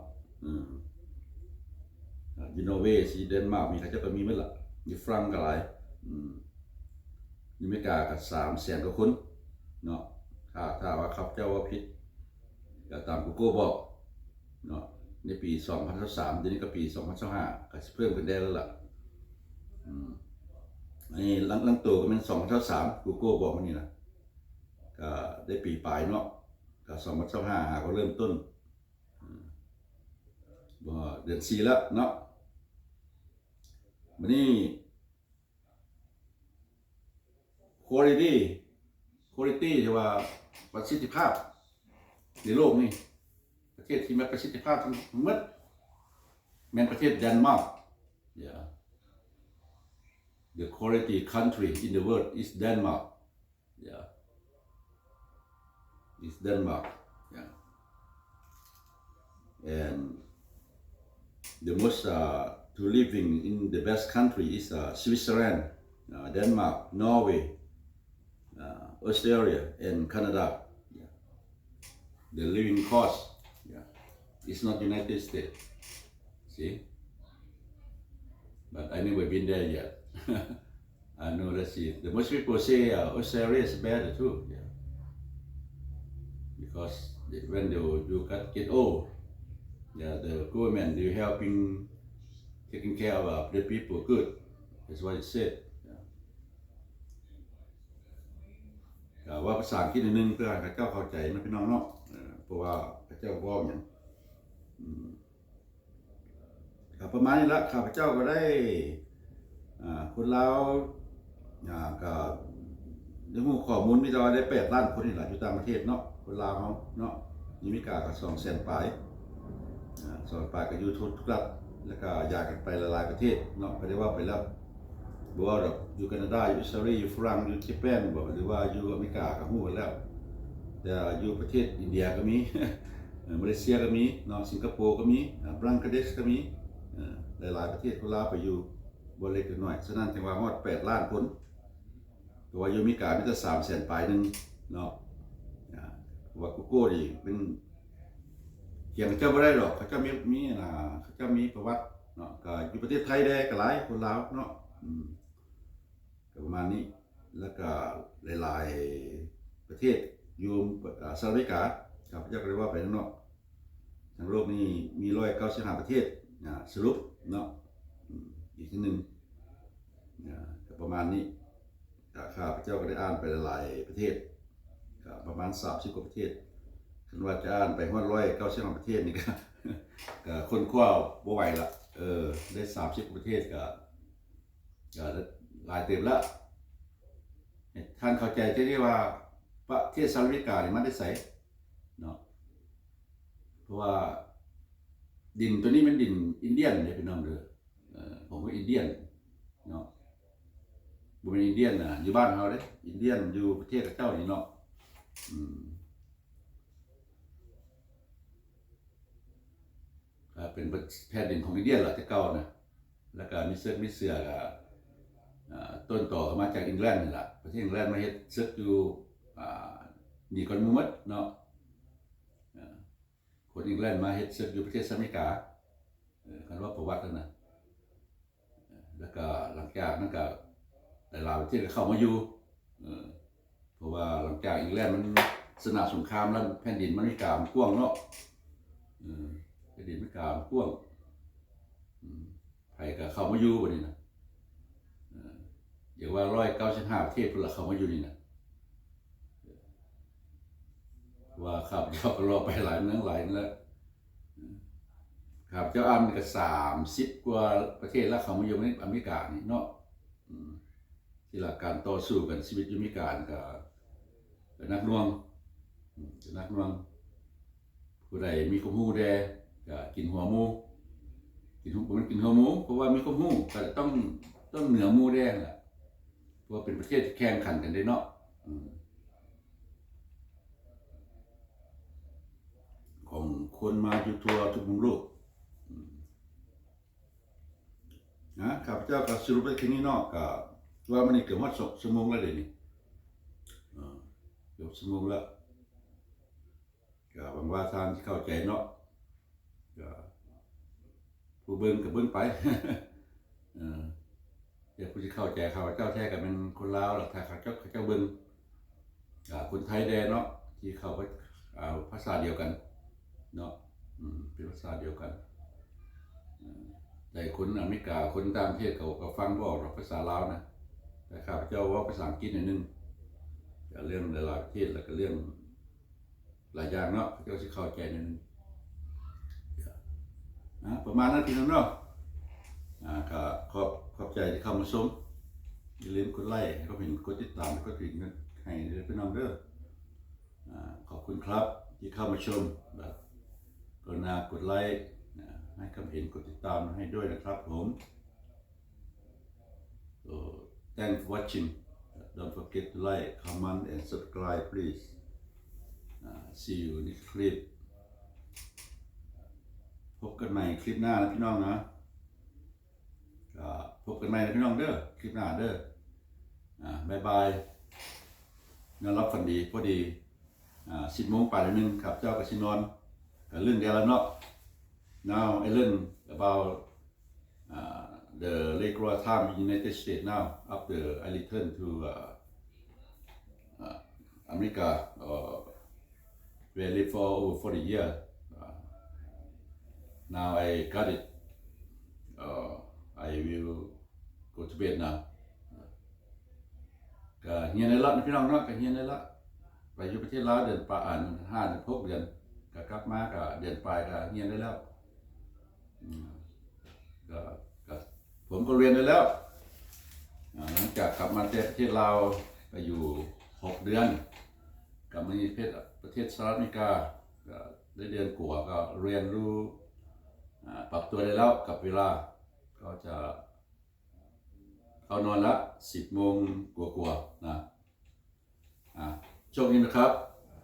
อยู่นอร์เวย์สวีเดนมาร์กมีเขาจะก็มีหมดละอยู่ฝรั่งก็หลายอยู่อเมริกาก็300,000 กว่าคนเนาะถ้าว่าข้าพเจ้าว่าผิดก็ตาม Google บอกเนาะในปี2023เดี๋ยวนี้ก็ปี2025ก็เพิ่มขึ้นได้แล้วล่ะอันนี้ลังตัวก็เป็น2023 Google บอกมันนี่นะก็ได้ปีปลายเนาะก็2025ก็เริ่มต้นเดือน4แล้วเนาะวันนี้ quality ที่ว่าประสิทธิภาพในโลกนี่ประเทศที่มีประสิทธิภาพทั้งหมดแม้ประเทศเดนมาร์ก The quality country in the world is Denmark it's Denmark and the most to living in the best country is Switzerland, Denmark, Norway, Australia, and Canada. The living cost, it's not United States. See, but I never been there yet. I know that's it. The most people say Australia is better too, because when you get old, the government you helping. Taking care of the people good. That's what it said. ว่าภาษาอังกฤษนึงเพื่อให้เจ้าเข้าใจนะพี่น้องเนาะเพราะว่าพระเจ้าบอกอย่างประมาณนี้ละข้าพเจ้าก็ได้คนลาวก็ได้รู้ข้อมูลมีแต่ว่าได้8 ล้านคนนี่แหละอยู่ต่างประเทศเนาะคนลาวเขาเนาะมีมิกาก็200,000 ปลาย200,000 ปลายก็อยู่ทุกรัฐแล้วก็อยากกันไปหลายๆประเทศเนาะก็ได้ว่าไปแล้วบอกว่าอยู่แคนาดาอยู่อิสราเอลอยู่ฝรั่งอยู่ญี่ปุ่นบอกหรือว่าอยู่อเมริกาก็ฮู้กันแล้วแต่อยู่ประเทศอินเดียก็มีมาเลเซียก็มีเนาะสิงคโปร์ก็มีบังกลาเทศก็มีหลายๆประเทศเขาลาไปอยู่บ่เล็กน้อยฉะนั้นจึงว่าฮอด8 ล้านคนเพราะว่าอยู่อเมริกามีแต่300,000 ปลายนึงเนาะว่ากูโก้นี่เป็นเขียนเขาเจ้าบ่ได้หรอกเขาเจ้ามีเขาเจ้ามีประวัติเนาะก็อยู่ประเทศไทยได้ก็หลายคนลาวเนาะก็ประมาณนี้แล้วก็หลายๆประเทศอยู่สหรัฐอเมริกาครับพระเจ้าก็เรียกว่าไปทั้งนอกทั้งโลกนี้มี195 ประเทศสรุปเนาะอีกทีนึงก็ประมาณนี้ข้าพระเจ้าก็ได้อ่านไปหลายประเทศก็ประมาณ30 กว่าประเทศคันว่าจะอ่านไปฮอด195 ประเทศนี่ก็คนคว้าบ่ไหวละได้30 กว่าประเทศก็หลายเต็มแล้วท่านเข้าใจที่ว่าประเทศสหรัฐอเมริกานี่มันได้ใส่เนาะเพราะว่าดินตัวนี้มันดินอินเดียนเนี่ยพี่น้องเด้อผมว่าอินเดียนเนาะบ่เป็นอินเดียนน่ะอยู่บ้านเฮาเด้อินเดียนอยู่ประเทศเจ้านี่เนาะเป็นแผ่นดินของอินเดียล่ะแต่เก่านะแล้วก็มีเสือก็ต้นต่อมาจากอังกฤษนี่แหละประเทศอังกฤษมาเฮ็ดซึกอยู่นี่ก่อนหมู่หมดเนาะคนอังกฤษมาเฮ็ดซึกอยู่ประเทศอเมริกาคันว่าประวัตินั่นน่ะแล้วก็หลังจากนั้นก็หลายประเทศก็เข้ามาอยู่เพราะว่าหลังจากอังกฤษมันสนามสงครามแล้วแผ่นดินอเมริกามันกว้างเนาะแผ่นดินอเมริกามันกว้างไผก็เข้ามาอยู่บัดนี้นะอย่างว่า195 ประเทศพุ่นละเข้ามาอยู่นี่นะว่าข้าพเจ้าก็รอไปหลายเมืองหลายแล้วข้าพเจ้าอ่านก็30 กว่าประเทศแล้วเข้ามาอยู่ในอเมริกานี่เนาะที่หลักการต่อสู้กันชีวิตอยู่อเมริกาก็นักหน่วงผู้ใดมีความรู้แด่ก็กินหัวหมู กินผมกินหัวหมูเพราะว่ามีข้าวหมูก็ต้องเหนือหมูแดงแหละเพราะว่าเป็นประเทศที่แข่งขันกันได้เนาะของคนมาอยู่ทั่วทุกมุมโลกนะข้าพเจ้าก็สรุปไปแค่นี้เนาะก็ว่ามันนี่เกือบว่าชั่วโมงแล้วเดี๋ยวนี้เกือบชั่วโมงแล้วก็หวังว่าท่านเข้าใจเนาะก็ผู้เบิ่งกับเบิ่งไปเดี๋ยวผู้ที่เข้าใจข้าพเจ้าแท้กันเป็นคนลาวหรอกถ้าข้าเจ้าเบิ่งคนไทยแดนเนาะที่เขาก็ภาษาเดียวกันเนาะเป็นภาษาเดียวกันแต่คนอเมริกาคนต่างประเทศเขาก็ฟังบ่ออกภาษาลาวนะแต่ข้าพเจ้าว่าภาษาอังกฤษหน่อยนึงเรื่องหลายประเทศแล้วก็เรื่องหลายอย่างเนาะเจ้าสิเข้าใจหน่อยนึงประมาณนั้นพี่น้องเนาะก็ขอบใจที่เข้ามาชมอย่าลืมกดไลค์ก็เป็นกดติดตามก็ถึงให้พี่น้องเด้อขอบคุณครับที่เข้ามาชมแบบกรุณากดไลค์ให้คำเห็นกดติดตามให้ด้วยนะครับผม so thanks for watching don't forget to like comment and subscribe please see you next clip พบกันใหม่คลิปหน้านะพี่น้องนะพบกันใหม่นะพี่น้องเด้อคลิปหน้าเด้อบายบายนอนรับฝันดีพอดี10 โมงป่านึงครับเจ้ากับชินอนกับเรื่องเดียวแล้วเนาะ now I learn about the regular time in United States now after I return to America where I live for over 40 years now I got it I will go to bed now ก็เฮียนได้ละพี่น้องเนาะก็เฮียนได้ละไปอยู่ประเทศลาวเดือนปลาย5 เดือน 6 เดือนก็กลับมาก็เดือนปลายก็เฮียนได้แล้วก็ผมก็เรียนได้แล้วหลังจากกลับมาประเทศลาวไปอยู่6 เดือนกลับมาประเทศสหรัฐอเมริกาก็ได้เดือนกว่าก็เรียนรู้ปรับตัวได้แล้วกับเวลาก็จะเข้านอนละ10 โมงกว่าๆนะโชคดีนะครับ